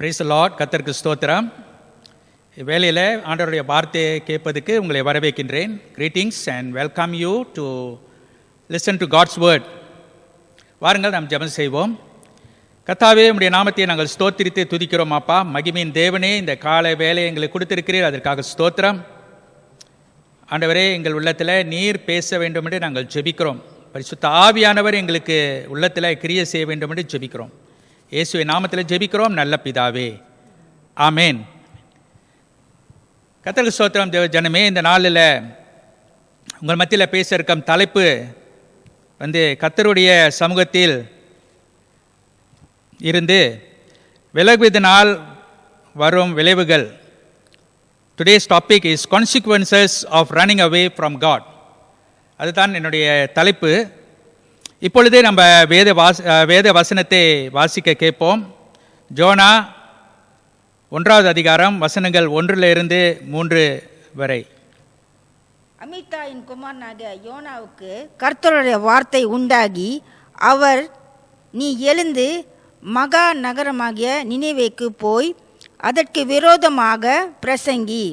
Praise the Lord. கர்த்தருக்கு ஸ்தோத்திரம். வேளையில் ஆண்டவருடைய வார்த்தையை கேட்பதுக்கு உங்களை வரவேற்கின்றேன். Greetings and welcome you to listen to God's word. வாருங்கள் நாம் ஜெபம் செய்வோம். கர்த்தாவே, உம்முடைய நாமத்தை நாங்கள் ஸ்தோத்திரித்து துதிக்கிறோம். அப்பா, மகிமையின் தேவனே, இந்த காலை வேலையை எங்களுக்கு கொடுத்திருக்கிறீர், அதற்காக ஸ்தோத்திரம். ஆண்டவரே, எங்கள் உள்ளத்தில் நீர் பேச வேண்டும் என்று நாங்கள் ஜெபிக்கிறோம். பரிசுத்த ஆவியானவர் எங்களுக்கு உள்ளத்தில் கிரியை செய்ய வேண்டும் என்று ஜெபிக்கிறோம். இயேசுவின் நாமத்தில் ஜெபிக்கிறோம் நல்ல பிதாவே, ஆமேன். கர்த்தருக்கு ஸ்தோத்திரம். தேவ ஜனமே, இந்த நாளில் உங்கள் மத்தியில் பேச இருக்கும் தலைப்பு கர்த்தருடைய சமூகத்தில் இருந்து விலகுவதனால் வரும் விளைவுகள். Today's topic is consequences of running away from God. அதுதான் என்னுடைய தலைப்பு. இப்பொழுதே நம்ம வேத வசனத்தை வாசிக்க கேட்போம். ஜோனா 1வது அதிகாரம் வசனங்கள் 1-3 வரை. அமித்தாயின் குமாரனாகிய யோனாவுக்கு கர்த்தருடைய வார்த்தை உண்டாகி, அவர், நீ எழுந்து மகா நகரமாகிய நினிவேக்கு போய் அதற்கு விரோதமாக பிரசங்கி,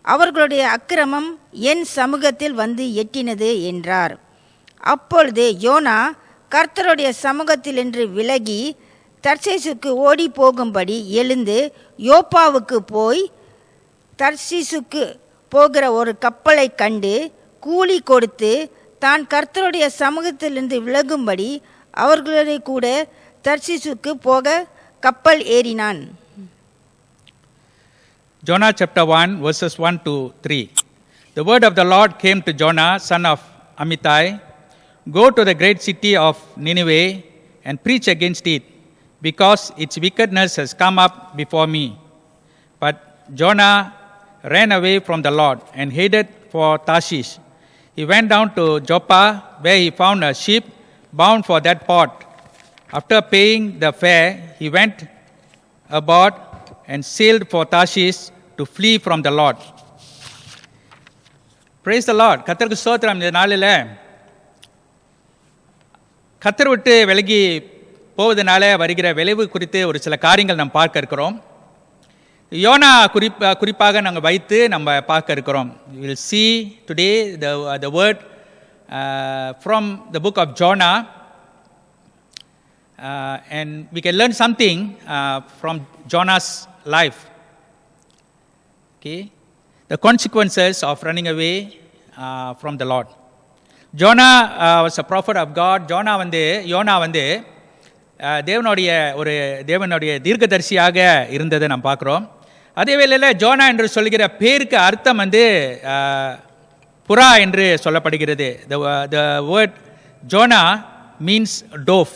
அவர்களுடைய அக்கிரமம் என் சமூகத்தில் வந்து எட்டினது என்றார். அப்பொழுது யோனா கர்த்தருடைய சமூகத்திலிருந்து விலகி தர்சீசுக்கு ஓடி போகும்படி எழுந்து யோப்பாவுக்கு போய் தர்சீசுக்கு போகிற ஒரு கப்பலை கண்டு கூலி கொடுத்து தான் கர்த்தருடைய சமூகத்திலிருந்து விலகும்படி அவர்களுடைய கூட தர்சீசுக்கு போக கப்பல் ஏறினான். Jonah chapter 1 verses 1-3. The word of the Lord came to Jonah, son of Amittai. Go to the great city of Nineveh and preach against it, because its wickedness has come up before me. But Jonah ran away from the Lord and headed for Tarshish. He went down to Joppa, where he found a ship bound for that port. After paying the fare, he went aboard and sailed for Tarshish to flee from the Lord. Praise the Lord. கர்த்தருக்கு ஸ்தோத்திரம். இந்த நாளில் கர்த்தர் விட்டு விலகி போவதனால வருகிற விளைவு குறித்து ஒரு சில காரியங்கள் நாம் பார்க்க இருக்கிறோம். யோனா குறிப்பாக நாங்கள் வைத்து நம்ம பார்க்க இருக்கிறோம். We will see today the word from the book of Jonah, and we can learn something from Jonah's life. Okay, the consequences of running away from the Lord. Jonah was a prophet of God. யோனா தேவனுடைய தீர்க்கதரிசியாக இருந்ததை நாம் பார்க்குறோம். அதே வேளையில் ஜோனா என்று சொல்கிற பேருக்கு அர்த்தம் புறா என்று சொல்லப்படுகிறது. The word Jonah means dove.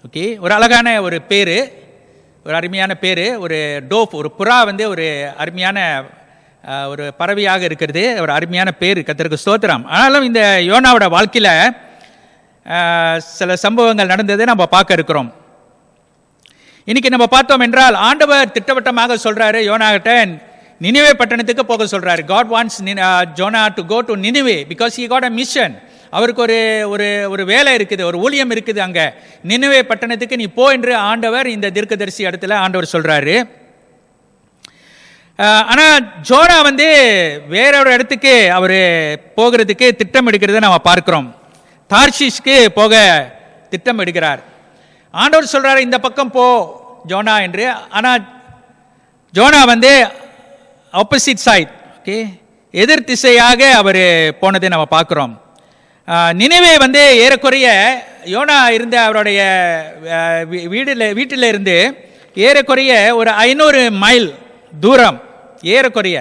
Okay, ஒரு அழகான ஒரு பேர், ஒரு அருமையான பேர். ஒரு டோஃப், ஒரு புறா ஒரு அருமையான ஒரு பறவையாக இருக்கிறது. ஒரு அருமையான பேர். கர்த்தருக்கு ஸ்தோத்திரம். ஆனாலும் இந்த யோனாவோட வாழ்க்கையில் சில சம்பவங்கள் நடந்ததை நம்ம பார்க்க இருக்கிறோம். இன்னைக்கு நம்ம பார்த்தோம் என்றால், ஆண்டவர் திட்டவட்டமாக சொல்றாரு யோனாகிட்ட, நினிவே பட்டணத்துக்கு போக சொல்றாரு. God wants Jonah to go to Nineveh because he got a mission. அவருக்கு ஒரு வேலை இருக்குது, ஒரு ஊழியம் இருக்குது. அங்க நினிவே பட்டணத்துக்கு நீ போ என்று ஆண்டவர் இந்த தீர்க்கதரிசி இடத்துல ஆண்டவர் சொல்றாரு. ஆனா ஜோனா வேற ஒரு இடத்துக்கு அவர் போகிறதுக்கு திட்டம் எடுக்கிறத நம்ம பார்க்கிறோம். தார்ஷீஷ்க்கு போக திட்டம் எடுக்கிறார். ஆண்டவர் சொல்றாரு, இந்த பக்கம் போ ஜோனா என்று. ஆனா ஜோனா ஆப்போசிட் சைட், ஓகே, எதிர் திசையாக அவர் போனதை நம்ம பார்க்கிறோம். நினிவே ஏறக்குறைய யோனா இருந்த அவருடைய வீட்டில் இருந்து ஏறக்குறைய ஒரு 500 மைல் தூரம், ஏறக்குறைய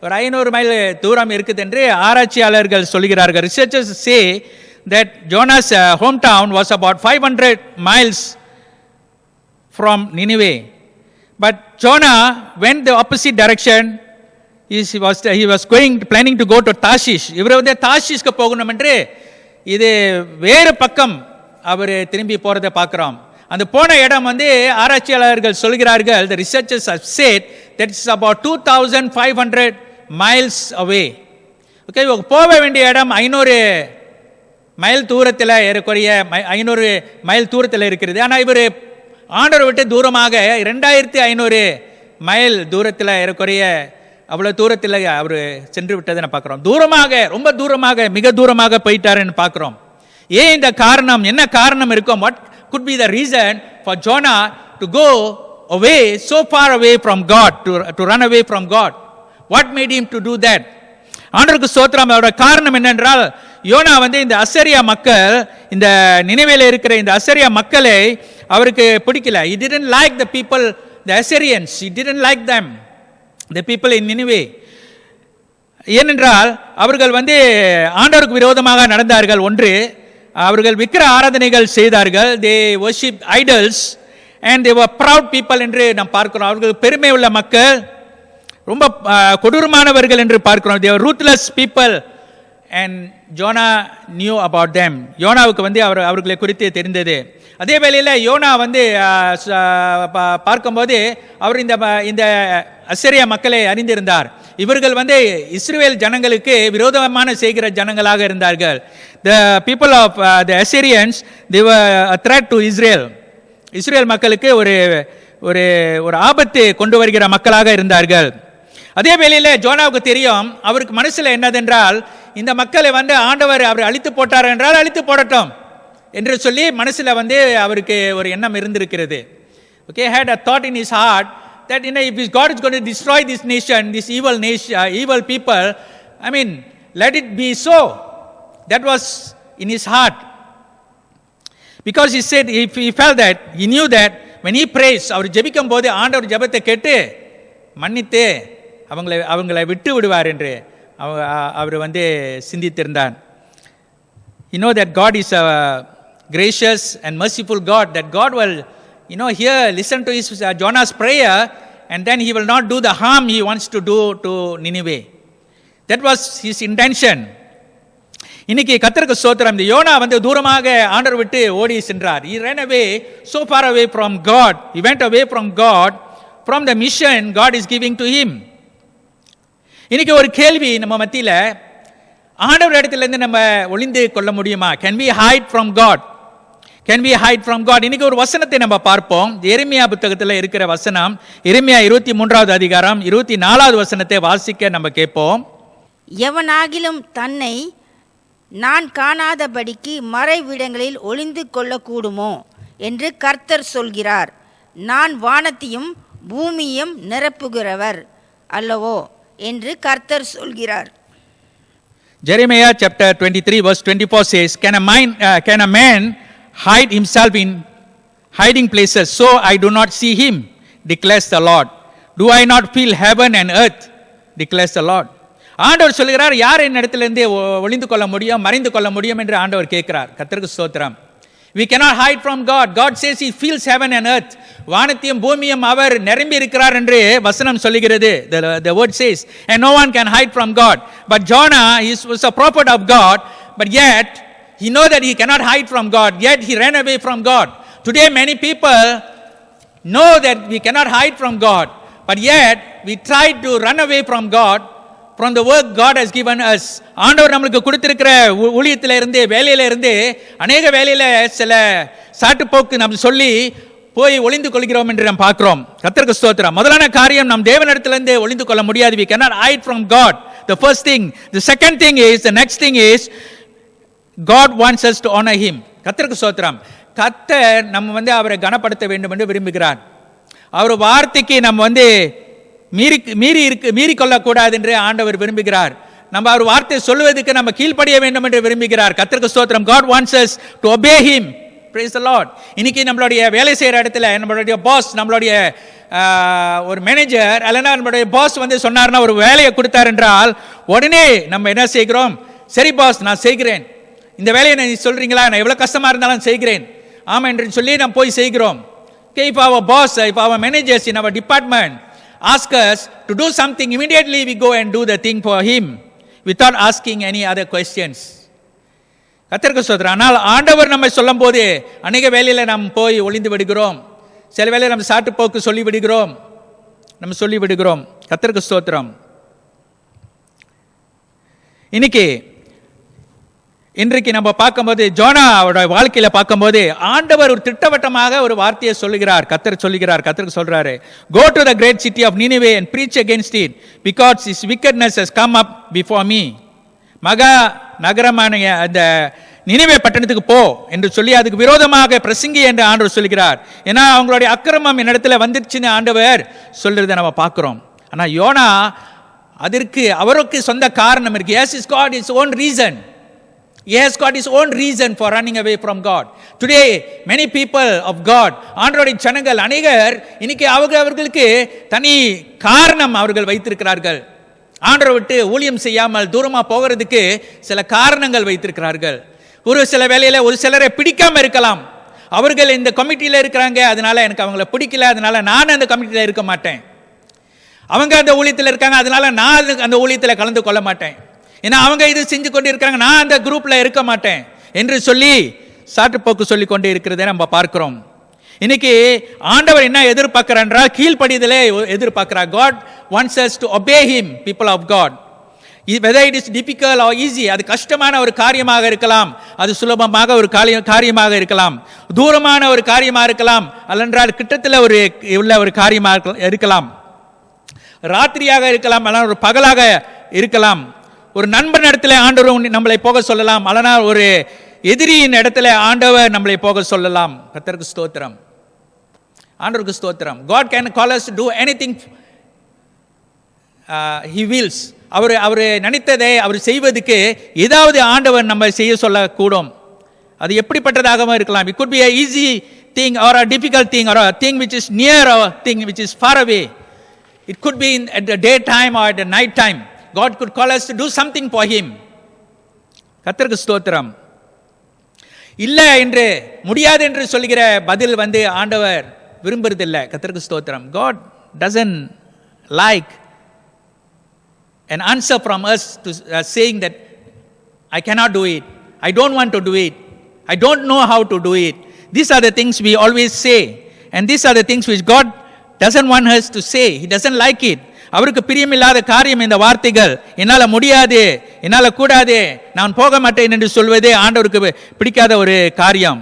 ஒரு 500 மைல் தூரம் இருக்குது என்று ஆராய்ச்சியாளர்கள் சொல்கிறார்கள். Researchers say that Jonah's hometown was about 500 miles from Nineveh. But Jonah went the opposite direction. He was planning to go to Tarshish. இவர் தார்ஷீஷ்க்கு போகணும் என்று இது வேறு பக்கம் அவர் திரும்பி போறதை பார்க்கிறோம். அந்த போன இடம் ஆராய்ச்சியாளர்கள் சொல்கிறார்கள், the researchers have said that it's about 2500 miles away. Okay, போக வேண்டிய இடம் 500 மைல் தூரத்தில், ஏறக்குறைய 500 மைல் தூரத்தில் இருக்கிறது. ஆனால் இவர் ஆண்டவரை விட்டு தூரமாக 2500 மைல் தூரத்தில் ஏறக்குறைய அவ்வளோ தூரத்தில் அவர் சென்று விட்டதை நான் பார்க்குறோம். தூரமாக, ரொம்ப தூரமாக, மிக தூரமாக போயிட்டாருன்னு பார்க்குறோம். ஏன் இந்த காரணம், என்ன காரணம் இருக்கும்? What could be the reason for Jonah to go away, so far away from God, to run away from God? What made him to do that? ஆண்டவருக்கு ஸ்தோத்திரம். அவரோட காரணம் என்னென்றால், யோனா இந்த அசரியா மக்கள், இந்த நினைவேல இருக்கிற இந்த அசரியா மக்களை அவருக்கு பிடிக்கல. He didn't like the people, the Assyrians. He didn't like them, the people in Nineveh. ஏனென்றால் அவர்கள் ஆண்டவருக்கு விரோதமாக நடந்தார்கள். ஒன்று, அவர்கள் விக்கிர ஆராதனைகள் செய்தார்கள். they worshipped idols and they were proud people என்று நாம் பார்க்கிறோம். அவர்கள் பெருமை உள்ள மக்கள், ரொம்ப கொடூரமானவர்கள் என்று பார்க்கிறோம். they were ruthless people and Jonah knew about them. யோனாவுக்கு அவர்களை குறித்து தெரிந்தது. அதே வேளையில் யோனா பார்க்கும்போது அவர் இந்த அசரியா மக்களை அறிந்திருந்தார். இவர்கள் இஸ்ரவேல் ஜனங்களுக்கு விரோதமான செய்கிற ஜனங்களாக இருந்தார்கள். the people of the Assyrians, they were a threat to Israel. Israel மக்களுக்கு ஒரு ஒரு ஒரு ஆபத்து கொண்டு வருகிற மக்களாக இருந்தார்கள். அதே வேளையில் ஜோனாவுக்கு தெரியும், அவருக்கு மனசில் என்னதென்றால், இந்த மக்களை ஆண்டவர் அவர் அழித்து போட்டார் என்றால் அழித்து போடட்டும் என்று சொல்லி மனசில் அவருக்கு ஒரு எண்ணம் இருந்திருக்கிறது. Okay, had a thought in his heart that if God is going to destroy this nation, this evil people, I mean, let it be so. That was in his heart. Because he said, if he felt that, he knew that when he prays, அவர் ஜெபிக்கும் போது ஆண்டவர் ஜெபத்தை கேட்டு மன்னித்து அவங்களை விட்டு விடுவார் என்று அவர் சிந்தித்திருந்தார். You know that God is a gracious and merciful God, that God will hear, listen to Jonah's prayer, and then he will not do the harm he wants to do to Nineveh. That was his intention. இன்னைக்கு கர்த்தருக்கு ஸ்தோத்திரம். இந்த YONO தூரமாக ஆண்டவர் விட்டு ஓடி சென்றார். He ran away, so far away from God. He went away from God, from the mission God is giving to him. இன்னைக்கு ஒரு கேள்வி நம்ம மத்தியில், ஆண்டவர் இடத்திலிருந்து நம்ம ஒளிந்து கொள்ள முடியுமா? Can we hide from God? Can we hide from God? இன்னைக்கு ஒரு வசனத்தை நம்ம பார்ப்போம். எரேமியா புத்தகத்தில் இருக்கிற வசனம், எரேமியா 23வது அதிகாரம் 24வது வசனத்தை வாசிக்க நம்ம கேட்போம். எவனாகிலும் தன்னை நான் காணாதபடிக்கு மறைவிடங்களில் ஒளிந்து கொள்ளக்கூடுமோ என்று கர்த்தர் சொல்கிறார். நான் வானத்தையும் பூமியையும் நிரப்புகிறவர் அல்லவோ என்று கர்த்தர் சொல்கிறார். Jeremiah chapter 23 verse 24 says, can a man hide himself in hiding places so I do not see him, declares the Lord. Do I not feel heaven and earth, declares the Lord. ஆண்டவர் சொல்கிறார், யார் என் இடத்திலிருந்து ஒளிந்து கொள்ள முடியும், மறைந்து கொள்ள முடியும் என்று ஆண்டவர் கேட்கிறார். கர்த்தருக்கு ஸ்தோத்திரம். We cannot hide from God. God says he fills heaven and earth. வானத்தையும் பூமியும் அவர் நிரம்பி இருக்கிறார் என்று வசனம் சொல்லுகிறது. The word says, and no one can hide from God. But Jonah was a prophet of God, but yet he know that he cannot hide from God, yet he ran away from God. Today many people know that we cannot hide from God, but yet we try to run away from God, from the work God has given us. ஆண்டவர் நமக்கு கொடுத்திருக்கிற ஊழியத்தில இருந்து, வேலையில இருந்து, அநேக வேலையில சில சாட்டுப்போக்கு நம்ம சொல்லி போய் ஒளிந்து கொள்கிறோம் என்று நாம் பார்க்கிறோம். கர்த்தருக்கு ஸ்தோத்திரம். முதலான காரியம், நாம் தேவனிடத்திலிருந்து ஒளிந்து கொள்ள முடியாது. We cannot hide from God. The first thing. The second thing is, the next thing is, God wants us to honor him. கர்த்தருக்கு ஸ்தோத்திரம். கர்த்தர் நம்ம அவரை கனப்படுத்த வேண்டும் என்று விரும்புகிறார். அவர் வார்த்தைக்கு நம்ம மீறி கொள்ளக்கூடாது என்று ஆண்டவர் விரும்புகிறார். நம்ம அவர் வார்த்தை சொல்வதற்கு நம்ம கீழ்ப்படிய வேண்டும் என்று விரும்புகிறார். கர்த்தருக்கு ஸ்தோத்திரம். God wants us to obey him. Praise the Lord. இன்னைக்கு நம்மளுடைய வேலை செய்யற இடத்துல நம்மளுடைய பாஸ், நம்மளுடைய ஒரு மேனேஜர் அல்லனா நம்மளுடைய பாஸ் சொன்னார்னா, ஒரு வேலையை கொடுத்தார் என்றால், உடனே நம்ம என்ன செய்கிறோம்? சரி பாஸ், நான் செய்கிறேன். இந்த வேலையை நீ சொல்றீங்களா, நான் எவ்வளவு கஷ்டமா இருந்தாலும் செய்கிறேன், ஆமா என்று சொல்லி நாம் போய் செய்கிறோம். Okay, if our boss, if our managers in our department ask us to do something, immediately we go and do the thing for him without asking any other questions. கர்த்தருக்கு ஸ்தோத்திரம். ஆனால் ஆண்டவர் நம்மை சொல்லும் போது அநேக வேலையில நாம் போய் ஒளிந்து விடுகிறோம். சில வேளையில நம்ம சாட்டு போக்கு சொல்லி விடுகிறோம். கர்த்தருக்கு ஸ்தோத்திரம். இன்னைக்கு இன்றைக்கு நம்ம பார்க்கும்போது ஜோனாவோட வாழ்க்கையில பார்க்கும்போது ஆண்டவர் ஒரு திட்டவட்டமாக ஒரு வார்த்தையை சொல்லுகிறார். கர்த்தருக்கு சொல்றாரு, go to the great city of Nineveh and preach against it because its wickedness has come up before me. மகா நகரமான அந்த நினிவே பட்டணத்துக்கு போ என்று சொல்லி அதுக்கு விரோதமாக பிரசங்கி என்று ஆண்டவர் சொல்கிறார். ஏன்னா அவங்களுடைய அக்கிரமம் என்னிடத்துல வந்துருச்சுன்னு ஆண்டவர் சொல்றதை நம்ம பார்க்கிறோம். ஆனா யோனா அதற்கு அவருக்கு சொந்த காரணம் இருக்கு. Yes, it's got his own reason. He has got his own reason for running away from God. Today, many people of God, ஆண்டவருடைய ஜனங்கள் அநேகர் இன்னைக்கு அவர்களுக்கு தனி காரணம் அவர்கள் வைத்திருக்கிறார்கள். ஆண்டவரை விட்டு ஊழியம் செய்யாமல் தூரமா போகிறதுக்கு சில காரணங்கள் வைத்திருக்கிறார்கள். ஒரு சில வேளையில ஒரு சிலரை பிடிக்காம இருக்கலாம். அவர்கள் இந்த கமிட்டியில இருக்கிறாங்க, அதனால எனக்கு அவங்கள பிடிக்கல, அதனால நான் அந்த கமிட்டியில இருக்க மாட்டேன். அவங்க அந்த ஊழியத்தில் இருக்காங்க, அதனால நான் அந்த ஊழியத்தில் கலந்து கொள்ள மாட்டேன். ஏன்னா அவங்க இது செஞ்சு கொண்டு இருக்கிறாங்க, நான் அந்த குரூப்ல இருக்க மாட்டேன் என்று சொல்லி சாட்டுப்போக்கு சொல்லி கொண்டு இருக்கிறதை நம்ம பார்க்கிறோம். இன்னைக்கு ஆண்டவர் என்ன எதிர்பார்க்கிறார் என்றால் கீழ்ப்படிதலே எதிர்பார்க்கிறார். God wants us to obey him, people of God. Whether it is difficult or easy, அது கஷ்டமான ஒரு காரியமாக இருக்கலாம், அது சுலபமாக ஒரு காரியமாக இருக்கலாம், தூரமான ஒரு காரியமாக இருக்கலாம், அல்லென்றால் கிட்டத்தில் உள்ள ஒரு காரியமாக இருக்கலாம், ராத்திரியாக இருக்கலாம், அல்ல ஒரு பகலாக இருக்கலாம், ஒரு நண்பன் இடத்துல ஆண்டவர் நம்மளை போக சொல்லலாம், அல்லனா ஒரு எதிரியின் இடத்துல ஆண்டவர் நம்மளை போக சொல்லலாம். கர்த்தருக்கு ஸ்தோத்திரம், ஆண்டவருக்கு ஸ்தோத்திரம். God can call us to do anything he wills. அவர் நினைத்ததை அவர் செய்வதற்கு ஏதாவது ஆண்டவர் நம்ம செய்ய சொல்லக்கூடும். அது எப்படிப்பட்டதாகவும் இருக்கலாம். It could be a easy thing or a difficult thing or a thing which is near or a thing which is far away. It could be at the daytime or at the night time. God could call us to do something for him. கர்த்தருக்கு ஸ்தோத்திரம். இல்லை என்று முடியாது என்று சொல்கிற பதில் ஆண்டவர் விரும்புறதில்லை. கர்த்தருக்கு ஸ்தோத்திரம். God doesn't like an answer from us to saying that I cannot do it, I don't want to do it, I don't know how to do it. These are the things we always say, and these are the things which God doesn't want us to say. He doesn't like it. அவருக்கு பிரியமில்லாத காரியம் இந்த வார்த்தைகள். என்னால முடியாது, என்னால கூடாது, நான் போக மாட்டேன் என்று சொல்வதே ஆண்டவருக்கு பிடிக்காத ஒரு காரியம்.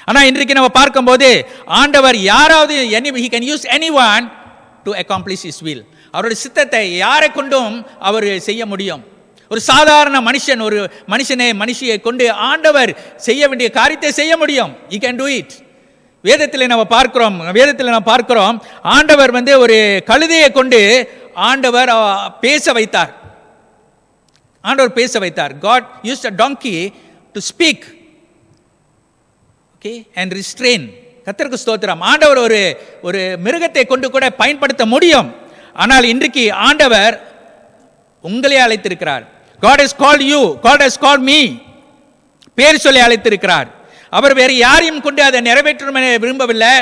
ஆனா இன்றைக்கு நம்ம பார்க்கும்போது ஆண்டவர் யாராவது he can use anyone to accomplish his will. அவருடைய சித்தத்தை யாரை கொண்டும் அவர் செய்ய முடியும். ஒரு சாதாரண மனுஷன், ஒரு மனுஷியை கொண்டு ஆண்டவர் செய்ய வேண்டிய காரியத்தை செய்ய முடியும். he can do it. வேதத்தில் நாம் பார்க்கிறோம் ஆண்டவர் ஒரு கழுதையை கொண்டு ஆண்டவர் பேச வைத்தார். God used a donkey to speak, okay, and restrain. கர்த்தருக்கு ஸ்தோத்திரம். ஆண்டவர் ஒரு மிருகத்தை கொண்டு கூட பயன்படுத்த முடியும். ஆனால் இன்றைக்கு ஆண்டவர் உங்களை அழைத்திருக்கிறார். God has called you, God has called me. பேர் சொல்லி அழைத்திருக்கிறார். அவர் வேறு யாரையும் கொண்டு அதை நிறைவேற்றும் விரும்பவில்லை.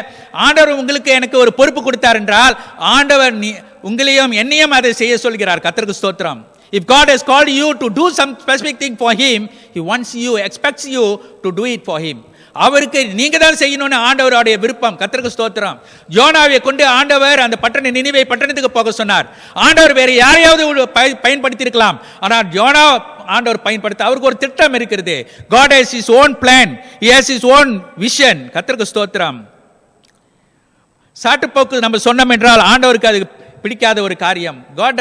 ஆண்டவர் உங்களுக்கு எனக்கு ஒரு பொறுப்பு கொடுத்தார் என்றால் ஆண்டவர் உங்களையும் என்னையும் அதை செய்ய சொல்கிறார். கர்த்தருக்கு ஸ்தோத்திரம். If God has called you to do some specific thing for him, he wants you, expects you to do it for him. அவருக்கு நீங்க தான் செய்யணும்னு ஆண்டவருடைய விருப்பம். கர்த்தருக்கு ஸ்தோத்திரம். யோனாவை கொண்டு ஆண்டவர் அந்த நினிவே பட்டணத்துக்கு போக சொன்னார். ஆண்டவர் வேற யாரையாவது பயன்படுத்தி இருக்கலாம், ஆனால் யோனா ஆண்டவர் பயன்படுத்த அவருக்கு ஒரு திட்டம் இருக்கிறது. God has his own plan, he has his own vision. கர்த்தருக்கு ஸ்தோத்திரம். சாட்டுப்போக்கு நம்ம சொன்னோம் என்றால் ஆண்டவருக்கு அது பிடிக்காத ஒரு காரியம். God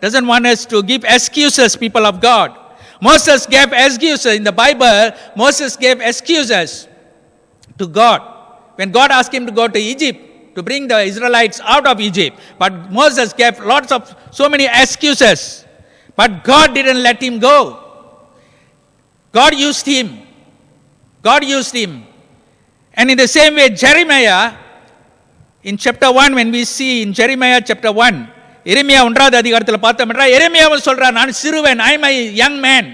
doesn't want us to give excuses, people of God. Moses gave excuses in the Bible. Moses gave excuses to God when God asked him to go to Egypt to bring the Israelites out of Egypt. But Moses gave so many excuses. But God didn't let him go. God used him. And in the same way, Jeremiah, in chapter 1, when we see in Jeremiah chapter 1, எரேமியா 1வது அதிகாரத்தில் பார்த்தோம் என்றால் எரேமியாவும் சொல்றார், நான் சிறுவன், I am a young man.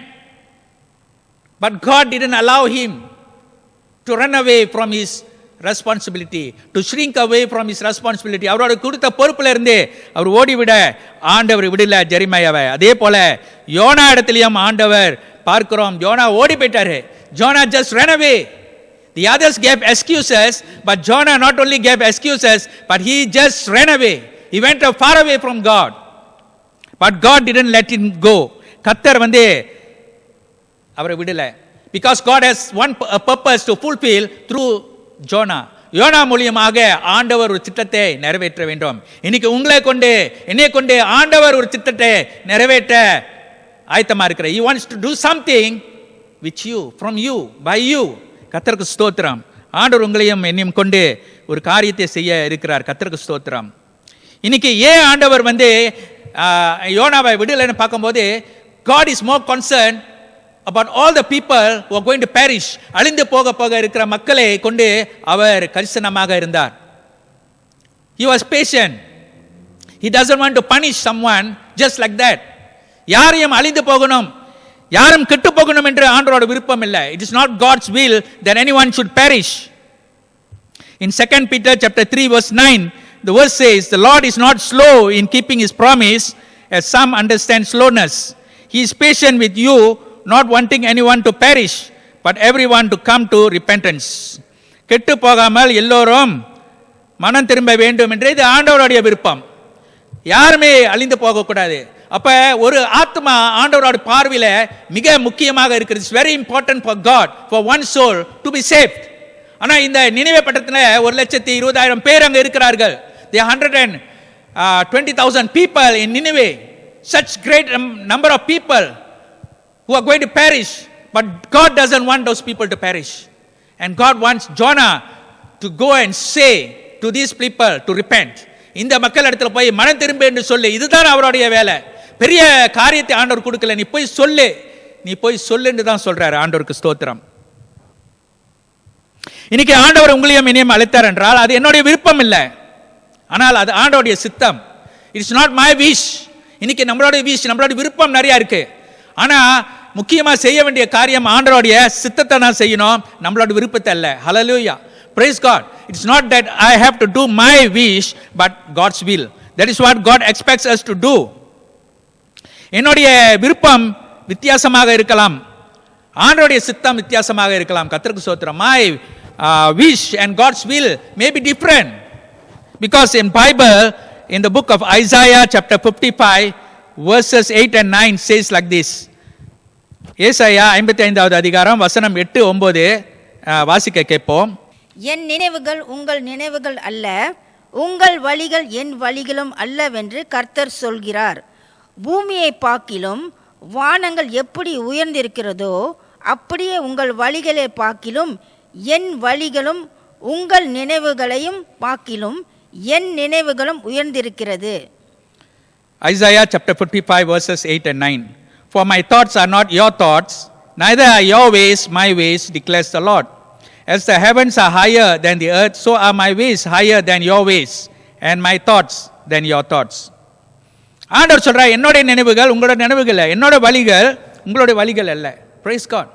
But God didn't allow him to run away from his responsibility, to shrink away from his responsibility. அவரோட கொடுத்த பொறுப்புல இருந்து அவர் ஓடிவிட ஆண்டவர் விடல ஜெரேமியாவை. அதே போல யோனா இடத்திலும் ஆண்டவர் பார்க்கிறோம், யோனா ஓடி போயிட்டாரு. Jonah just ran away. The others gave excuses, but Jonah not only gave excuses, but he just ran away. He went far away from God. But God didn't let him go. கர்த்தர் அவரை விடல. Because God has a purpose to fulfill through Jonah. யோனா மூலியமாக ஆண்டவர் ஒரு திட்டத்தை நிறைவேற்ற வேண்டும். இன்னைக்கு உங்களை கொண்டு என்னை கொண்டு ஆண்டவர் ஒரு திட்டத்தை நிறைவேற்ற ஆயத்தமா இருக்கிறார். He wants to do something with you, from you, by you. கர்த்தருக்கு ஸ்தோத்திரம். ஆண்டவர் உங்களையும் என்னையும் கொண்டு ஒரு காரியத்தை செய்ய இருக்கிறார். கர்த்தருக்கு ஸ்தோத்திரம். இன்னைக்கு ஏன் ஆண்டவர் யோனாவை விடலைன்னு பார்க்கும்போது, God is more concerned about all the people who are going to perish. அழிந்து போக இருக்கிற மக்களை கொண்டு அவர் கரிசனமாக இருந்தார். He was patient. He doesn't want to punish someone just like that. யாரையும் அழிந்து போகணும், யாரும் கெட்டு போகணும் என்று ஆண்டவரோட விருப்பம் இல்லை. It is not God's will that anyone should perish. In 2 Peter chapter 3 verse 9, the verse says, the Lord is not slow in keeping his promise, as some understand slowness. He is patient with you, not wanting anyone to perish, but everyone to come to repentance. கெட்டு போகாமல் எல்லோரும் மனம் திரும்ப வேண்டும் என்று இது ஆண்டவருடைய விருப்பம். யாருமே அழிந்து போகக்கூடாது. அப்ப ஒரு ஆத்மா ஆண்டவரோட பார்வையில மிக முக்கியமாக இருக்கிறது. It's very important for God, for one soul to be saved. ஆனா இந்த நினிவே பட்டணத்துல 1,20,000 பேர் அங்க இருக்கிறார்கள். There are 120,000 people in Nineveh. Such great number of people who are going to perish, but God doesn't want those people to perish. And God wants Jonah to go and say to these people to repent. இந்த மக்கள் இடத்துல போய் மனம் திரும்ப என்று சொல்லு. இதுதான் அவருடைய வேலை. பெரிய காரியத்தை ஆண்டவர் கொடுக்கல. நீ போய் சொல்லு என்று தான் சொல்றாரு. ஆண்டவருக்கு ஸ்தோத்திரம். இன்னைக்கு ஆண்டவர் உங்களையும் இனியும் அழைத்தார் என்றால் அது என்னுடைய விருப்பம் இல்லை, ஆனால் அது ஆண்டவருடைய சித்தம். It's not my wish. இன்னைக்கு நம்மளோட விஷ், நம்மளோட விருப்பம் நிறைய இருக்கு. ஆனா முக்கியமா செய்ய வேண்டிய காரியம் ஆண்டவருடைய சித்தத்தை தான் செய்யணும், நம்மளோட விருப்பத்தை அல்ல. ஹல்லேலூயா, praise God. It's not that I have to do my wish, but God's will. That is what God expects us to do. என்னுடைய விருப்பம் வித்தியாசமாக இருக்கலாம், ஆண்டவருடைய சித்தம் வித்தியாசமாக இருக்கலாம். கர்த்தருக்கு ஸ்தோத்திரம். My wish and God's will may be different, because in Bible, in the book of Isaiah chapter 55 verses 8 and 9 says like this. ஏசாயா 55வது அதிகாரம் வசனம் 8-9 வாசிக்க கேட்போம். என் நினைவுகள் உங்கள் நினைவுகள் அல்ல, உங்கள் வழிகள் என் வழிகளும் அல்லவென்று கர்த்தர் சொல்கிறார். பூமியை பார்க்கிலும் வானங்கள் எப்படி உயர்ந்திருக்கிறதோ அப்படியே உங்கள் வழிகளை பார்க்கிலும் என் வழிகளும் உங்கள் நினைவுகளையும் பார்க்கிலும் என் நினைவுகளும் உயர்ந்திருக்கிறது. Isaiah chapter 55 verses 8 and 9. For my thoughts are not your thoughts, neither are your ways my ways, declares the Lord. As the heavens are higher than the earth, so are my ways higher than your ways, and my thoughts than your thoughts. ஆண்டவர் சொல்றார், என்னோட நினைவுகள் உங்களோட நினைவுகள் அல்ல, என்னோட வழிகள் உங்களோட வழிகள் அல்ல. Praise God.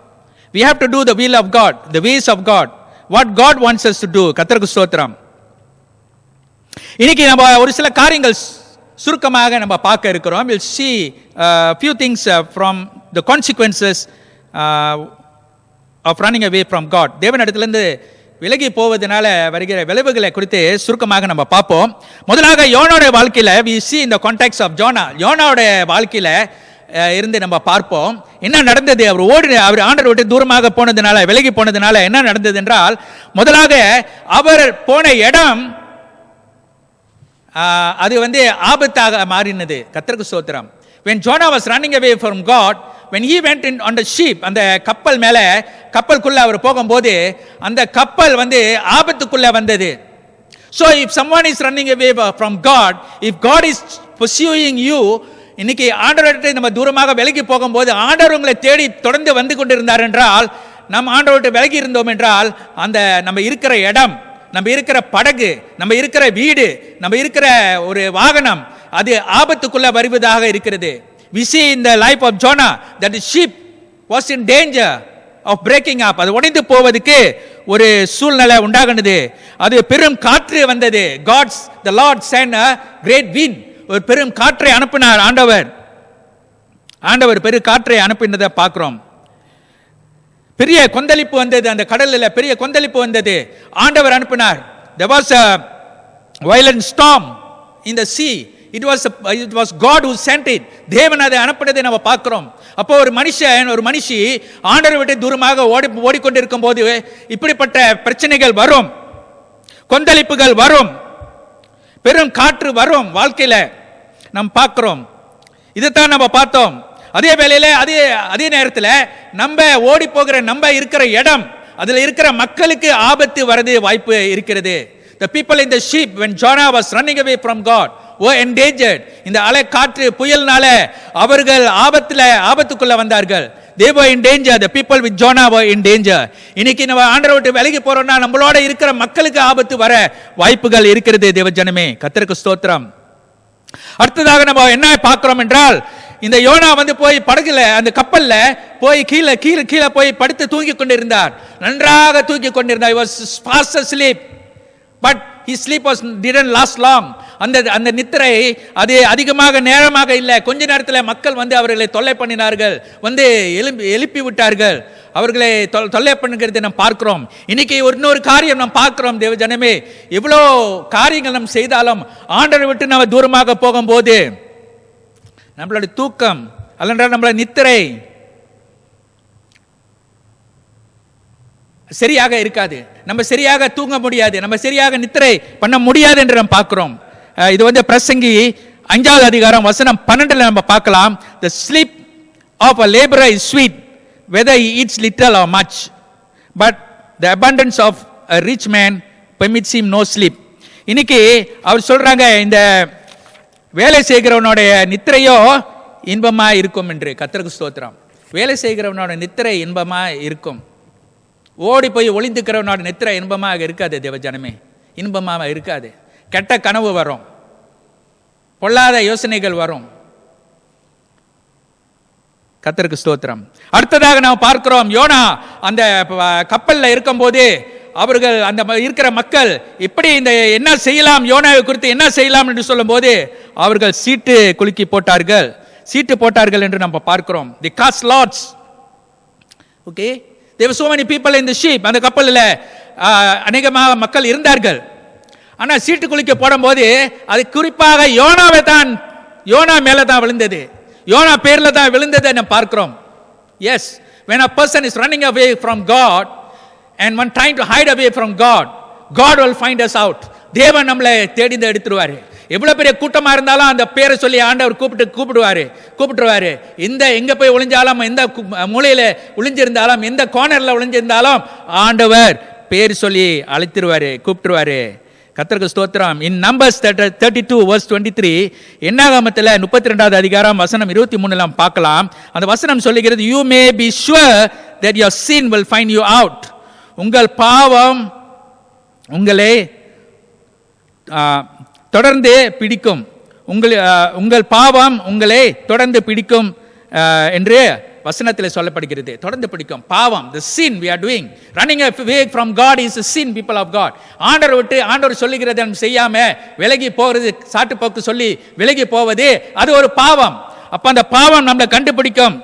We have to do the will of God, the ways of God, what God wants us to do. கர்த்தருக்கு ஸ்தோத்திரம். இன்னைக்கு நம்ம ஒரு சில காரியங்கள் சுருக்கமாக நம்ம பார்க்க இருக்கிறோம். We'll see few things from the consequences of running away from God. தேவனிடத்திலிருந்து விலகி போவதனால வருகிற விளைவுகளை குறித்து சுருக்கமாக நம்ம பார்ப்போம். முதலாக யோனாவுடைய வாழ்க்கையில we see in the context of Jonah. யோனாவுடைய வாழ்க்கையில இருந்து நம்ம பார்ப்போம் என்ன நடந்தது. அவர் ஆண்டவரை விட்டு தூரமாக போனதுனால, விலகி போனதுனால என்ன நடந்தது என்றால், முதலாக அவர் போன இடம் அது ஆபத்தாக மாறினது. கர்த்தருக்கு ஸ்தோத்திரம். When Jonah was running away from God, when he went in on the ship, அந்த கப்பல் மேல கப்பலுக்குள்ள அவர் போகும்போது அந்த கப்பல் ஆபத்துக்குள்ள வந்தது. So if someone is running away from God, if God is pursuing you, இன்னைக்கு ஆண்டவர்கிட்ட நம்ம தூரமாக விலகி போகும்போது ஆண்டவர் உங்களை தேடி தொடர்ந்து வந்து கொண்டிருந்தார் என்றால், நம்ம ஆண்டவர்கிட்ட விலகி இருந்தோம் என்றால், அந்த நம்ம இருக்கிற இடம், நம்ம இருக்கிற படகு, நம்ம இருக்கிற வீடு, நம்ம இருக்கிற ஒரு வாகனம் அது ஆபத்துக்குள்ள வருவதாக இருக்கிறது. We see in the life of Jonah that the ship was in danger of breaking up. அது உடைந்து போவதற்கு ஒரு சூழ்நிலை உண்டாகினது. அது பெரும் காற்று வந்தது. The Lord sent a great wind. ஒரு பெரும் காற்றை அனுப்பினார் ஆண்டவர் பெரும் காற்றை அனுப்பினதை பார்க்கிறோம். பெரிய கொந்தளிப்பு வந்தது, அந்த கடலில் பெரிய கொந்தளிப்பு வந்தது, ஆண்டவர் அனுப்பினார். There was a violent storm in the sea. It was God who sent it. தேவன் அதை அனுப்பினதை நம்ம பார்க்கிறோம். அப்போ ஒரு மனுஷி ஆண்டவரை விட்டு தூரமாக ஓடிக்கொண்டிருக்கும் போது இப்படிப்பட்ட பிரச்சனைகள் வரும், கொந்தளிப்புகள் வரும், பெரும் காற்று வரும் வாழ்க்கையில நாம் பார்க்கிறோம். இதைத்தான் நம்ம பார்த்தோம். அதே வேளையில அதே நேரத்தில் நம்ம ஓடி போகிற நம்ம இருக்கிற இடம், அதுல இருக்கிற மக்களுக்கு ஆபத்து வரது வாய்ப்பு இருக்கிறது. The people in the ship, when Jonah was running away from God, were endangered. இந்த அலை காற்று புயல்னால அவர்கள் ஆபத்துக்குள்ள வந்தார்கள். They were in danger. The people with Jonah were in danger. இன்னைக்கு நம்ம ஆண்டவரை விட்டு விலகி போறோம்னா நம்மளோட இருக்கிற மக்களுக்கு ஆபத்து வர வாய்ப்புகள் இருக்கிறது. தேவ ஜனமே, கர்த்தருக்கு ஸ்தோத்திரம். அடுத்ததாக நம்ம என்ன பார்க்கிறோம் என்றால், இந்த யோனா போய் படகுல அந்த கப்பல்ல போய் கீழே போய் படுத்து தூங்கி கொண்டிருந்தார். நன்றாக தூங்கி கொண்டிருந்தார். He was fast asleep, but his sleep didn't last long. அந்த நித்திரை அது அதிகமாக நேரமாக இல்லை. கொஞ்ச நேரத்தில் மக்கள் அவர்களை தொல்லை பண்ணினார்கள், எழுப்பி விட்டார்கள். அவர்களை தொல்லை பண்ணுகிறதை நாம் பார்க்கிறோம். இன்னைக்கு இன்னொரு காரியம் நாம் பார்க்கிறோம். தேவ ஜனமே, எவ்வளோ காரியங்கள் நாம் செய்தாலும் ஆண்டவரை விட்டு நம்ம தூரமாக போகும்போது நம்மளுடைய தூக்கம் அல்லது நம்மள நித்திரை சரியாக இருக்காது. நம்ம சரியாக தூங்க முடியாது, நம்ம சரியாக நித்திரை பண்ண முடியாது என்று நாம் பார்க்கிறோம். இது பிரசங்கி 5வது அதிகாரம் வசனம் 12 நம்ம பார்க்கலாம். The sleep of a laborer is sweet, whether he eats little or much, but the abundance of a rich man permits him no sleep. இன்னைக்கு அவர் சொல்றாங்க, இந்த வேலை செய்கிறவனுடைய நித்திரையோ இன்பமா இருக்கும் என்று. கர்த்தருக்கு ஸ்தோத்திரம். வேலை செய்கிறவனோட நித்திரை இன்பமா இருக்கும். ஓடி போய் ஒளிந்துக்கிறவனோட நித்திரை இன்பமாக இருக்காது. தேவஜனமே, இன்பமாக இருக்காது. கெட்ட கனவு வரும், பொல்லாத யோசனைகள் வரும். கர்த்தருக்கு ஸ்தோத்திரம். அடுத்ததாக நாம் பார்க்கிறோம், யோனா அந்த கப்பல்ல இருக்கும்போது அவர்கள் அந்த இருக்கிற மக்கள் இப்படி இந்த என்ன செய்யலாம், யோனாவை குறித்து என்ன செய்யலாம் என்று சொல்லும் போது அவர்கள் சீட்டு போட்டார்கள் என்று நம்ம பார்க்கிறோம். They cast lots. Okay, there were so many people in the ship. அந்த கப்பலில் அநேகமாக மக்கள் இருந்தார்கள். ஆனால் சீட்டு குலுக்கி போடும்போது அது குறிப்பாக யோனா மேல தான் விழுந்தது, யோனா பேர்ல தான் விழுந்ததை நம்ம பார்க்கிறோம். Yes, when a person is running away from God and one trying to hide away from God, God will find us out. தேவன் நம்மளை தேடி எடுத்துருவாரு. எவ்வளவு பெரிய கூட்டமா இருந்தாலும் அந்த பேரை சொல்லி ஆண்டவர் கூப்பிட்டுருவாரு. எங்க போய் ஒளிஞ்சாலும், எந்த மூலையில ஒளிஞ்சிருந்தாலும், எந்த கார்னர்ல ஒளிஞ்சிருந்தாலும் ஆண்டவர் பேர் சொல்லி அழைத்திருவாரு, கூப்பிட்டுருவாரு. கர்த்தருக்கு ஸ்தோத்திரம். In Numbers 32 verse 23, என்னாகமத்தில் 32வது அதிகாரம் வசனம் 23 நாம் பார்க்கலாம். அந்த வசனம் சொல்லுகிறது, you may be sure that your sin will find you out. உங்கள் பாவம் உங்களை தொடர்ந்து பிடிக்கும். உங்கள் பாவம் உங்களை தொடர்ந்து பிடிக்கும் என்று வசனத்தில் சொல்லப்படுகிறது. தொடர்ந்து பிடிக்கும் பாவம். The sin we are doing, running away from God is a sin, people of God. ஆண்டவர் சொல்லுகிறதை செய்யாம விலகி போகிறது, சாட்டு போக்கு சொல்லி விலகி போவது, அது ஒரு பாவம். அப்ப அந்த பாவம் நம்மளை கண்டுபிடிக்கும்,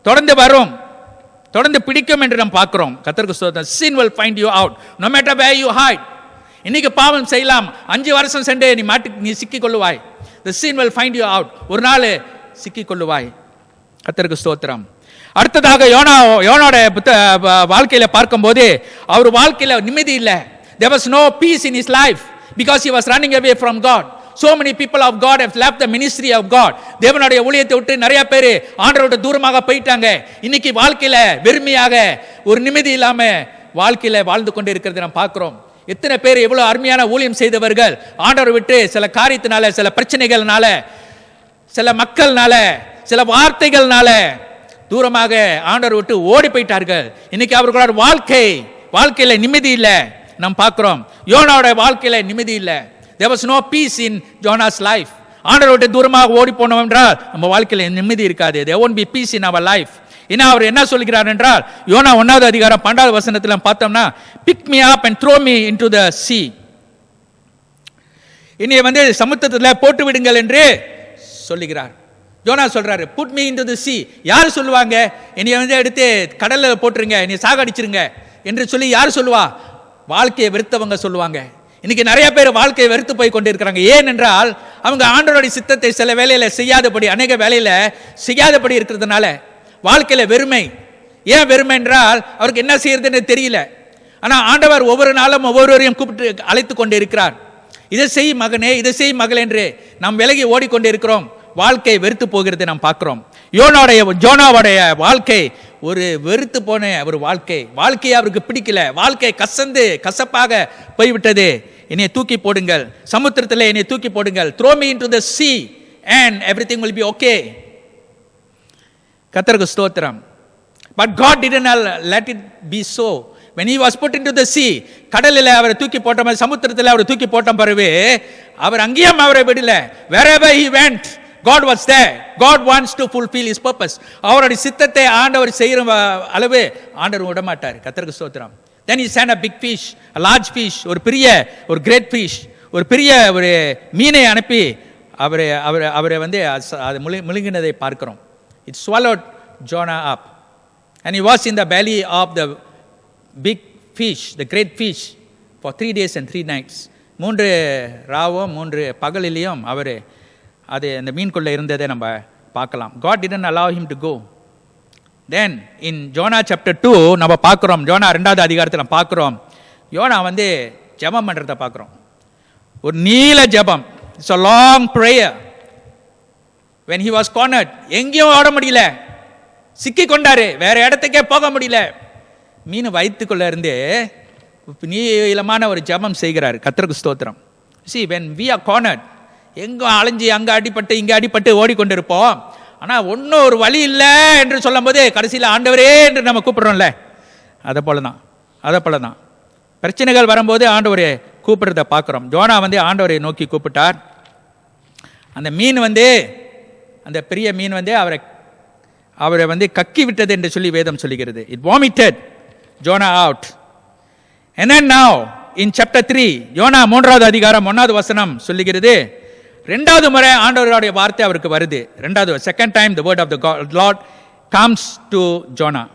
தொடர்ந்து வரும், தொடர்ந்து பிடிக்கும் என்று நாம் பார்க்கிறோம். கர்த்தருக்கு ஸ்தோத்திரம். Sin will find you out no matter where you hide. இன்னைக்கு பாவம் செய்யலாம், 5 வருஷம் சென்று நீ சிக்கிக் கொள்ளுவாய். The sin will find you out. ஒரு நாள் சிக்கிக் கொள்ளுவாய். கர்த்தருக்கு ஸ்தோத்திரம். அடுத்ததாக யோனோட வாழ்க்கையில பார்க்கும்போது அவர் வாழ்க்கையில நிம்மதி இல்லை. There was no peace in his life because he was running away from God. So many people of God have left the ministry of God. தேவனுடைய ஊழியத்தை விட்டு நிறைய பேர் ஆண்டவரை விட்டு தூரமாக போயிட்டாங்க. இன்னைக்கு வாழ்க்கையில வெறுமையாக ஒரு நிம்மதி இல்லாம வாழ்க்கையில வாழ்ந்து கொண்டு இருக்கிறது நாம் பார்க்கிறோம். எத்தனை பேர் எவ்வளவு அருமையான ஊழியம் செய்தவர்கள் ஆண்டவரை விட்டு சில காரியத்தினால, சில பிரச்சனைகள்னால, சில மக்கள்னால, சில வார்த்தைகள்னால தூரமாக ஆண்டவரை விட்டு ஓடி போயிட்டார்கள். இன்னைக்கு அவர்களோட வாழ்க்கையில நிம்மதி இல்லை நாம் பார்க்கிறோம். யோனாவோட வாழ்க்கையில நிம்மதி இல்லை. There was no peace in Jonah's life. ஆண்டவரை விட்டு தூரமாக ஓடி போனோம் என்றால் நம்ம வாழ்க்கையில நிம்மதி இருக்காது. There won't be peace in our life. அவர் என்ன சொல்கிறார் என்றால், யோனா 1வது அதிகாரம் 12வது வசனத்தில் பார்த்தோம்னா, pick me up and throw me into the sea. என்னைய சமுத்திரத்தில் போட்டு விடுங்கள் என்று சொல்லுகிறார். யோனா சொல்றாரு, put me into the sea. யார் சொல்லுவாங்க? என்னைய எடுத்து கடல்ல போட்டுருங்க, என்னைய சாகடிச்சிருங்க என்று சொல்லி யார் சொல்லுவா? வாழ்க்கையை வெறுத்தவங்க சொல்லுவாங்க. இன்னைக்கு நிறைய பேர் வாழ்க்கையை வெறுத்து போய் கொண்டிருக்கிறாங்க. ஏன் என்றால் அவங்க ஆண்டவருடைய சித்தத்தை சில வேலையில செய்யாதபடி, அநேக வேலையில செய்யாதபடி இருக்கிறதுனால வாழ்க்கையில வெறுமை. ஏன் வெறுமை என்றால் அவருக்கு என்ன செய்யறதுன்னு தெரியல. ஆனா ஆண்டவர் ஒவ்வொரு நாளும் ஒவ்வொருவரையும் கூப்பிட்டு அழைத்து கொண்டு இருக்கிறார். இதை செய் மகனே, இதை செய் மகள் என்று நாம் விலகி ஓடிக்கொண்டு இருக்கிறோம். வாழ்க்கை வெறுத்து போகிறதை நாம் பார்க்கிறோம். ஜோனாவுடைய வாழ்க்கை ஒரு வெறுத்து போன ஒரு வாழ்க்கை அவருக்கு பிடிக்கல. வாழ்க்கை கசப்பாக போய்விட்டது. என்னை தூக்கி போடுங்கள், சமுத்திரத்தில் என்னை தூக்கி போடுங்கள், throw me into the sea and everything will be okay. கர்த்தருக்கு ஸ்தோத்திரம். But God didn't let it be so. When he was put into the sea, கடலில் அவரை தூக்கி போட்ட மாதிரி சமுத்திரத்தில் அவரை தூக்கி போட்ட பிறகு அவர் அங்கேயும் அவரை விடல. Wherever he went, God was there. God wants to fulfill his purpose. அவருடைய சித்தத்தை ஆண்டவர் செய்கிற அளவு ஆண்டவர் விட மாட்டார். கர்த்தருக்கு ஸ்தோத்திரம். Then he sent a big fish, a large fish, ஒரு great fish, ஒரு பெரிய ஒரு மீனை அனுப்பி அவரை வந்து அது முழுங்கினதை பார்க்கிறோம். It swallowed Jonah up. And he was in the belly of the big fish, the great fish, for 3 days and 3 nights. 3 ராவும் 3 பகலிலையும் அவர் அது அந்த மீன்குள்ளே இருந்ததை நம்ம பார்க்கலாம். God didn't allow him to go. Then in Jonah chapter 2 நம்ம பார்க்கிறோம். ஜோனா 2வது அதிகாரத்தில் நம்ம பார்க்கிறோம். யோனா வந்து ஜெபம் பண்றதை பார்க்கிறோம். ஒரு நீல ஜெபம். It's a long prayer. When he was cornered, எங்கேயும் ஓட முடியல, சிக்கி கொண்டாரு, வேற இடத்துக்கே போக முடியல. மீன் வயிற்றுக்குள்ள இருந்து நீளமான ஒரு ஜெபம் செய்கிறார். கர்த்தருக்கு ஸ்தோத்திரம். See, when we are cornered, எங்க அலைஞ்சி அங்க அடிபட்டு இங்க அடிபட்டு ஓடிக்கொண்டிருப்போம். ஆனா ஒன்னும் ஒரு வழி இல்லை என்று சொல்லும் போது கடைசியில் ஆண்டவரே என்று நம்ம கூப்பிடுறோம்ல, அதை போலதான் பிரச்சனைகள் வரும்போது ஆண்டவரை கூப்பிடுறத பார்க்கிறோம். ஜோனா வந்து ஆண்டவரை நோக்கி கூப்பிட்டார். அந்த மீன் வந்து, அந்த பெரிய மீன் வந்து அவரை வந்து கக்கி விட்டது என்று சொல்லி வேதம் சொல்லுகிறது. It vomited Jonah out. And then now in chapter 3, YONO 3வது அதிகாரம் 1வது வசனம் சொல்லுகிறது, 2வது முறை ஆண்டவருடைய வார்த்தை அவருக்கு வருது. second time the word of the Lord comes to Jonah.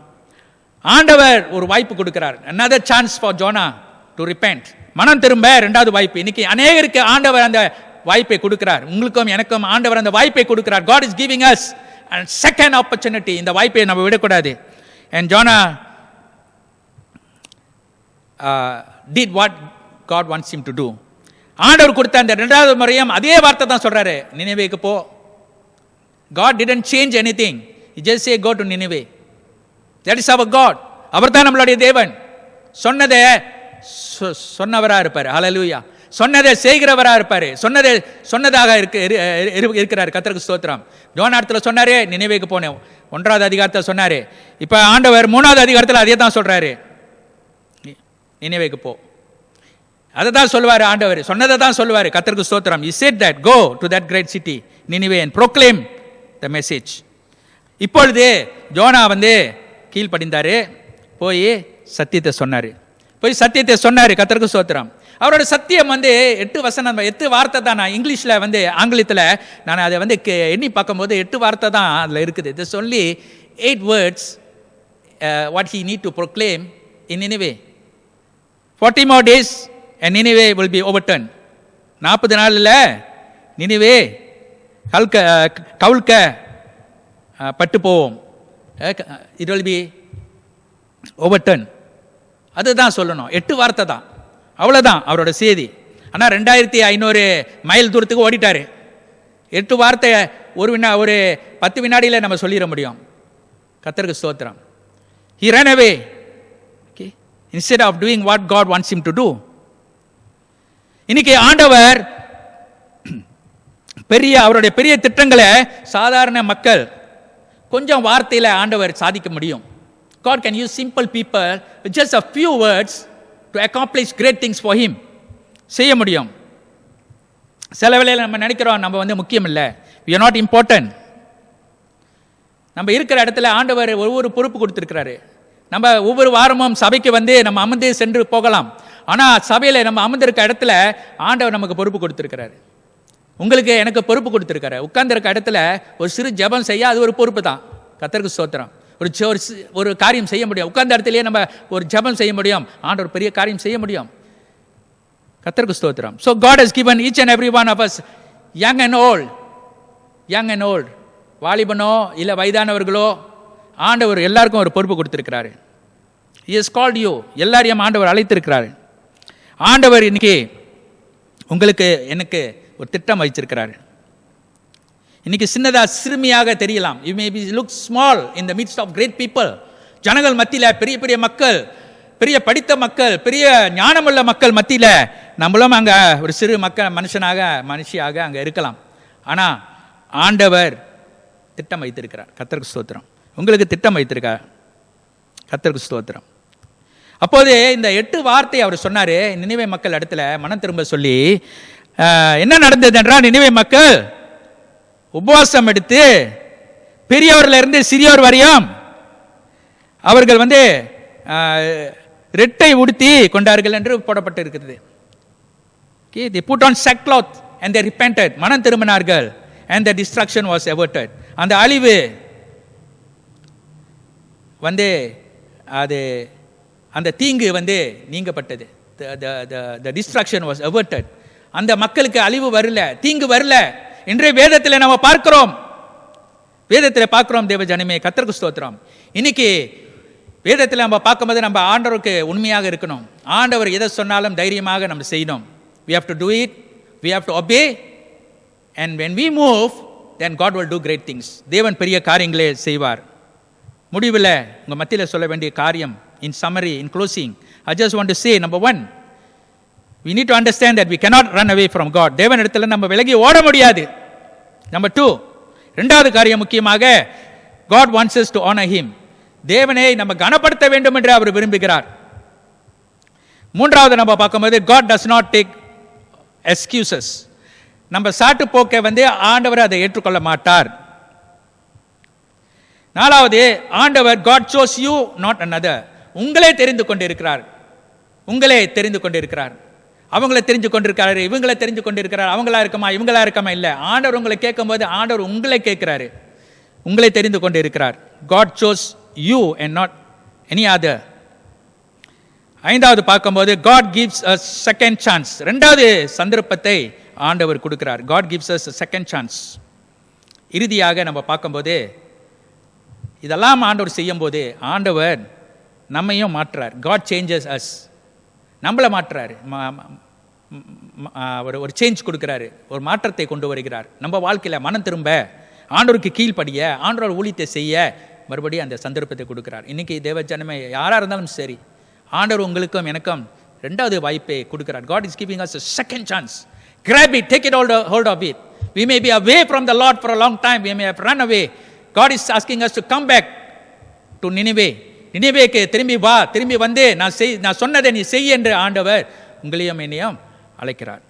ஆண்டவர் ஒரு வாய்ப்பு கொடுக்கிறார். another chance for Jonah to repent. மனம் திரும்ப 2வது வாய்ப்பு. இன்னைக்கு அநேகருக்கு ஆண்டவர் அந்த வாய்ப்பை கொடுக்கிறார். உங்களுக்கும் எனக்கும் ஆண்டவர் அந்த வாய்ப்பை கொடுக்கிறார். God is giving us a second opportunity. இந்த வாய்ப்பை நம்ம விடக்கூடாது. And Jonah did what God wants him to do. ஆண்டவர் கொடுத்த அந்த 2வது முறையும் அதே வார்த்தை தான் சொல்றாரு, நினிவேக்கு போ. God didn't change anything. He just say go to Nineveh. That is our God. அவர் தான் நம்மளுடைய தேவன். சொன்னதை சொன்னவரா இருப்பார். ஹல்லேலூயா. சொன்னதை செய்கிறவரா இருப்பாரு. சொன்னதாக இருக்கிறார். கர்த்தருக்கு ஸ்தோத்திரம். யோனா இடத்துல சொன்னாரு, நினிவேக்கு போனேன். 1வது அதிகாரத்தில் சொன்னாரு. இப்ப ஆண்டவர் 3வது அதிகாரத்தில் அதே தான் சொல்றாரு, நினிவேக்கு போ. அதை தான் சொல்லுவார் ஆண்டவர். சொன்னதை தான் சொல்லுவார். கர்த்தருக்கு ஸ்தோத்திரம். He said that go to that great city Nineveh and proclaim the message. இப்பொழுது யோனா வந்து கீழ்ப்படிந்தாரு, போய் சத்தியத்தை சொன்னாரு. கர்த்தருக்கு ஸ்தோத்திரம். அவரோட சத்தியம் வந்து 8 வசனம், 8 வார்த்தை தான். நான் இங்கிலீஷில் வந்து ஆங்கிலத்தில் நான் அதை வந்து எண்ணி பார்க்கும்போது 8 வார்த்தை தான் அதில் இருக்குது. This only 8 words what he need to proclaim in Nineveh. 40 more days and Nineveh will be overturned. 40 நாளில் நினிவே கவுழ்க்க பட்டு போவோம். It will be overturned. அதுதான் சொல்லணும். 8 வார்த்தை தான், அவ்வளோதான் அவரோட செய்தி. ஆனால் 2500 மைல் தூரத்துக்கு ஓடிட்டாரு. 8 வார்த்தை ஒரு 10 வினாடியில் நம்ம சொல்லிட முடியும். கர்த்தருக்கு ஸ்தோத்திரம். He ran away, okay, instead of doing what God wants him to do. இன்னைக்கு ஆண்டவர் அவருடைய பெரிய திட்டங்களை சாதாரண மக்கள் கொஞ்சம் வார்த்தையில் ஆண்டவர் சாதிக்க முடியும். God can use simple people with just a few words to accomplish great things for him. செய்ய முடியும். சில வேளையில் நம்ம நினைக்கிறோம் நம்ம வந்து முக்கியம் இல்லை, we are not important. நம்ம இருக்கிற இடத்துல ஆண்டவர் ஒவ்வொரு பொறுப்பு கொடுத்துருக்கிறாரு. நம்ம ஒவ்வொரு வாரமும் சபைக்கு வந்து நம்ம அமர்ந்து சென்று போகலாம். ஆனால் சபையில் நம்ம அமர்ந்திருக்க இடத்துல ஆண்டவர் நமக்கு பொறுப்பு கொடுத்துருக்கிறாரு. உங்களுக்கு எனக்கு பொறுப்பு கொடுத்துருக்காரு. உட்கார்ந்திருக்க இடத்துல ஒரு சிறு ஜெபம் செய்ய அது ஒரு பொறுப்பு தான். கர்த்தருக்கு ஸ்தோத்திரம். ஒரு காரியம் செய்ய முடியும். உட்கார்ந்த இடத்துலயே நம்ம ஒரு ஜெபம் செய்ய முடியும். ஆண்டவர் பெரிய காரியம் செய்ய முடியும். கர்த்தருக்கு ஸ்தோத்திரம். So God has given each and every one of us, young and old, வாலிபனோ இல்லை வயதானவர்களோ, ஆண்டவர் எல்லாருக்கும் ஒரு பொறுப்பு கொடுத்திருக்கிறாரு. He has called you. எல்லாரையும் ஆண்டவர் அழைத்திருக்கிறாரு. ஆண்டவர் இன்னைக்கு உங்களுக்கு எனக்கு ஒரு திட்டம் வைச்சிருக்கிறாரு. இன்னைக்கு சிறுமியாக தெரியலாம். You may be look small in the midst of great people. ஜனங்கள் மத்தியில் பெரிய பெரிய மக்கள், பெரிய படித்த மக்கள், பெரிய ஞானமுள்ள மக்கள் மத்தியில் நம்மளும் அங்கே ஒரு சிறு மனுஷியாக அங்கே இருக்கலாம். ஆனால் ஆண்டவர் திட்டம் வைத்திருக்கிறார். கர்த்தருக்கு ஸ்தோத்திரம். உங்களுக்கு திட்டம் வைத்திருக்கார். கர்த்தருக்கு ஸ்தோத்திரம். அப்போது இந்த 8 வார்த்தை அவர் சொன்னார் நினிவே மக்கள் இடத்துல மனம் திரும்ப சொல்லி. என்ன நடந்தது என்றால், நினிவே மக்கள் உபவாசம் எடுத்து பெரியவர்ல இருந்து சிறியோர் வரையும் அவர்கள் ரெட்டை உடுத்தி கொண்டார்கள் என்று போடப்பட்டு இருக்கிறது. They put on sackcloth and they repented. மனம் திரும்பினார்கள் and the destruction was averted. அந்த அழிவு அது அந்த தீங்கு நீங்கப்பட்டது. The destruction was averted. அந்த மக்களுக்கு அழிவு வரல, தீங்கு வரல. இன்றைய வேதத்தில் நம்ம பார்க்கிறோம் தேவ ஜனமே, கர்த்தருக்கு ஸ்தோத்திரம். இன்னைக்கு வேதத்தில் நம்ம பார்க்கும்போது நம்ம ஆண்டவருக்கு உண்மையாக இருக்கணும். ஆண்டவர் எதை சொன்னாலும் தைரியமாக நம்ம செய்யணும். We have to do it, we have to obey, and when we move, then God will do great things. தேவன் பெரிய காரியங்களே செய்வார். முடிவில் உங்கள் மத்தியில் சொல்ல வேண்டிய காரியம், in summary, in closing, I just want to say, number 1, we need to understand that we cannot run away from God. தேவன் இடத்துல நம்ம விலகி ஓட முடியாது. Number 2, இரண்டாவது காரியம் முக்கியமாக, God wants us to honor him. தேவனை நம்ம கனப்படுத்த வேண்டும் என்று அவர் விரும்புகிறார். மூன்றாவது நம்ம பார்க்கும்போது, God does not take excuses. நம்ம சாட்டு போக்க ஆண்டவர் அதை ஏற்றுக்கொள்ள மாட்டார். நாலாவது, ஆண்டவர் God chose you, not another. உங்களே தெரிந்து கொண்டிருக்கிறார். அவங்கள தெரிஞ்சு கொண்டிருக்கிறாரு, இவங்களை தெரிஞ்சு கொண்டிருக்கிறார். அவங்களா இருக்குமா இல்லை. ஆண்டவர் உங்களை கேட்கும் போது ஆண்டவர் உங்களை கேட்கிறாரு. உங்களை தெரிந்து கொண்டிருக்கிறார். God chose you and not any other. ஐந்தாவது பார்க்கும்போது, God gives us second chance. இரண்டாவது சந்தர்ப்பத்தை ஆண்டவர் கொடுக்கிறார். God gives us a second chance. இறுதியாக நம்ம பார்க்கும்போது, இதெல்லாம் ஆண்டவர் செய்யும் போது ஆண்டவர் நம்மையும் மாற்றுறார். God changes us. நம்மளை மாற்றுறாரு. ஒரு சேஞ்ச் கொடுக்கிறாரு, ஒரு மாற்றத்தை கொண்டு வருகிறார். நம்ம வாழ்க்கையில் மனம் திரும்ப, ஆண்டவருக்கு கீழ்ப்படிய, ஆண்டவர் ஊழியத்தை செய்ய மறுபடியும் அந்த சந்தர்ப்பத்தை கொடுக்கிறார். இன்னைக்கு தேவ ஜனமே யாராக இருந்தாலும் சரி, ஆண்டவர் உங்களுக்கும் எனக்கும் ரெண்டாவது வாய்ப்பை கொடுக்கிறார். God is giving us a second chance. Grab it, take it hold of it. We may be away from the Lord for a long time. We may have run away. God is asking us to come back to Nineveh. நினிவேக்கு திரும்பி வா, திரும்பி நான் சொன்னதை நீ செய் என்று ஆண்டவர் உங்களையும் என்னையும் அழைக்கிறார்.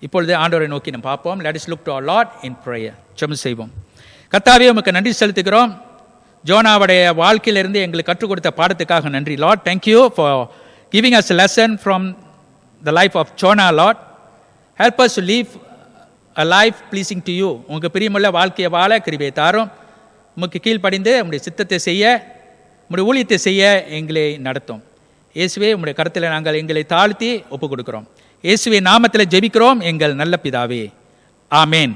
இப்பொழுது ஆண்டவரை நோக்கி நாம் பார்ப்போம். Let us look to our Lord in prayer. ஜெபம் செய்வோம். கர்த்தாவே, உமக்கு நன்றி செலுத்துகிறோம். ஜோனாவுடைய வாழ்க்கையிலிருந்து எங்களுக்கு கற்றுக் கொடுத்த பாடத்துக்காக நன்றி. Lord, thank you for giving us a lesson from the life of Jonah. Lord, help us to live a life pleasing to you. உங்களுக்கு பிரியமுள்ள வாழ்க்கையை வாழ கிருபை தாரும். உமக்கு கீழ்ப்படிந்து உம்முடைய சித்தத்தை செய்ய, உம்முடைய ஊழியத்தை செய்ய எங்களை நடத்தும். இயேசுவே, உம்முடைய கருத்தில் நாங்கள் எங்களை தாழ்த்தி ஒப்புக் கொடுக்கிறோம். இயேசுவே நாமத்தில் ஜெபிக்கிறோம் எங்கள் நல்ல பிதாவே. ஆமேன்.